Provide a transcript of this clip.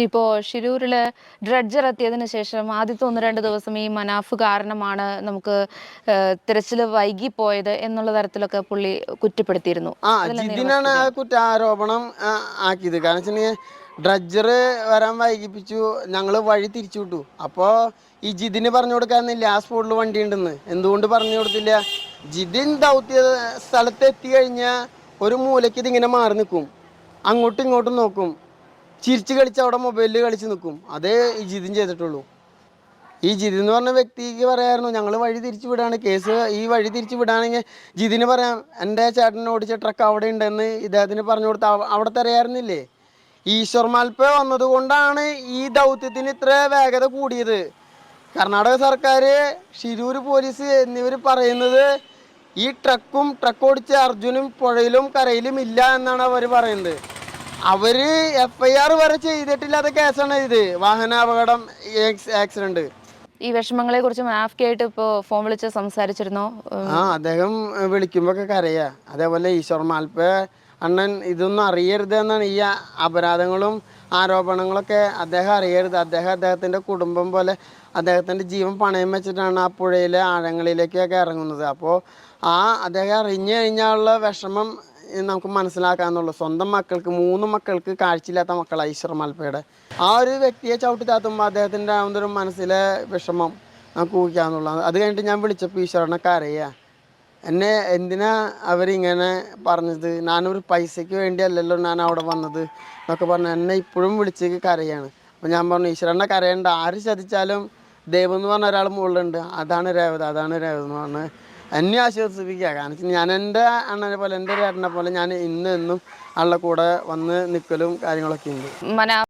ഇപ്പോൾ ഷിരൂരിൽ ഡ്രഡ്ജർ എത്തിയതിനു ശേഷം ആദ്യത്തെ 1-2 ദിവസം ഈ മനാഫ് കാരണമാണ് നമുക്ക് തിരച്ചിൽ വൈകിപ്പോയത് എന്നുള്ള തരത്തിലൊക്കെ പുള്ളി കുറ്റപ്പെടുത്തിയിരുന്നു. ജിതിനാണ് ആ കുറ്റാരോപണം ആക്കിയത്. കാരണം വെച്ചിട്ടുണ്ടെങ്കിൽ ഡ്രഡ്ജർ വരാൻ വൈകിപ്പിച്ചു, ഞങ്ങൾ വഴി തിരിച്ചു വിട്ടു. അപ്പോൾ ഈ ജിതിന് പറഞ്ഞു കൊടുക്കാന്നില്ല ആ സ്പോട്ടിൽ വണ്ടി ഉണ്ടെന്ന്. എന്തുകൊണ്ട് പറഞ്ഞു കൊടുത്തില്ല? ജിതിൻ ദൗത്യ സ്ഥലത്ത് എത്തിക്കഴിഞ്ഞാൽ ഒരു മൂലയ്ക്ക് ഇതിങ്ങനെ മാറി നിൽക്കും, അങ്ങോട്ടും ഇങ്ങോട്ടും നോക്കും, ചിരിച്ച് കളിച്ച് അവിടെ മൊബൈലിൽ കളിച്ച് നിൽക്കും. അതേ ഈ ജിതിൻ ചെയ്തിട്ടുള്ളൂ. ഈ ജിതിൻ എന്ന് പറഞ്ഞ വ്യക്തിക്ക് പറയായിരുന്നു ഞങ്ങൾ വഴി തിരിച്ചു വിടാണ്, കേസ് ഈ വഴി തിരിച്ചു വിടാണെങ്കിൽ ജിതിന് പറയാം എൻ്റെ ചേട്ടനെ ഓടിച്ച ട്രക്ക് അവിടെ ഉണ്ടെന്ന് ഇദ്ദേഹത്തിന് പറഞ്ഞു കൊടുത്ത അവിടെ തരയായിരുന്നില്ലേ? ഈശ്വർ മാൽപ്പ വന്നതുകൊണ്ടാണ് ഈ ദൗത്യത്തിന് ഇത്ര വേഗത കൂടിയത്. കർണാടക സർക്കാർ, ഷിരൂർ പോലീസ് എന്നിവർ പറയുന്നത് ഈ ട്രക്ക് ഓടിച്ച അർജുനും പുഴയിലും കരയിലും ഇല്ല എന്നാണ് അവർ പറയുന്നത്. അവര് FIR വരെ ചെയ്തിട്ടില്ലാത്ത കേസാണ് ഇത്, വാഹനാപകടം ആക്സിഡന്റ്. ഈ വിഷമങ്ങളെ കുറിച്ച് മാഫ്കയായിട്ട് ഇപ്പോൾ ഫോൺ വിളിച്ച് സംസാരിച്ചിരുന്നോ? അദ്ദേഹം വിളിക്കുമ്പോഴൊക്കെ കരയാ. അതേപോലെ ഈശ്വർ മാൽപ്പ അണ്ണൻ ഇതൊന്നും അറിയരുത് എന്നാണ്, ഈ അപരാധങ്ങളും ആരോപണങ്ങളൊക്കെ അദ്ദേഹം അറിയരുത്. അദ്ദേഹത്തിൻ്റെ കുടുംബം പോലെ അദ്ദേഹത്തിൻ്റെ ജീവൻ പണയം വെച്ചിട്ടാണ് ആ പുഴയിലെ ആഴങ്ങളിലേക്കൊക്കെ ഇറങ്ങുന്നത്. അപ്പോൾ അദ്ദേഹം അറിഞ്ഞു കഴിഞ്ഞാലുള്ള വിഷമം നമുക്ക് മനസ്സിലാക്കാന്നുള്ളൂ. സ്വന്തം മക്കൾക്ക് 3 മക്കൾക്ക് കാഴ്ചയില്ലാത്ത മക്കളാണ് ഈശ്വർ മാൽപ്പയുടെ. ആ ഒരു വ്യക്തിയെ ചവിട്ടി താത്തുമ്പോൾ അദ്ദേഹത്തിൻ്റെ ഒരു മനസ്സിലെ വിഷമം നമുക്ക് ഊഹിക്കാന്നുള്ളത്. അത് കഴിഞ്ഞിട്ട് ഞാൻ വിളിച്ചപ്പോൾ ഈശ്വരനെ കരയുക. എന്നെ എന്തിനാ അവരിങ്ങനെ പറഞ്ഞത്, ഞാനൊരു പൈസയ്ക്ക് വേണ്ടിയല്ലല്ലോ ഞാൻ അവിടെ വന്നത് എന്നൊക്കെ പറഞ്ഞു എന്നെ ഇപ്പോഴും വിളിച്ച് കരയാണ്. അപ്പോൾ ഞാൻ പറഞ്ഞു ഈശ്വരനെ കരയണ്ട, ആര് ചതിച്ചാലും ദൈവം എന്ന് പറഞ്ഞ ഒരാൾ മുകളിലുണ്ട്, അതാണ് രേവത എന്ന് പറഞ്ഞ് എന്നെ ആശ്വസിപ്പിക്കുക. കാരണം ഞാൻ എൻ്റെ അണ്ണനെ പോലെ, എൻ്റെ ഒരു ഏട്ടനെ പോലെ ഞാൻ ഇന്നും ആളുടെ കൂടെ വന്ന് നിൽക്കലും കാര്യങ്ങളൊക്കെ ഉണ്ട്.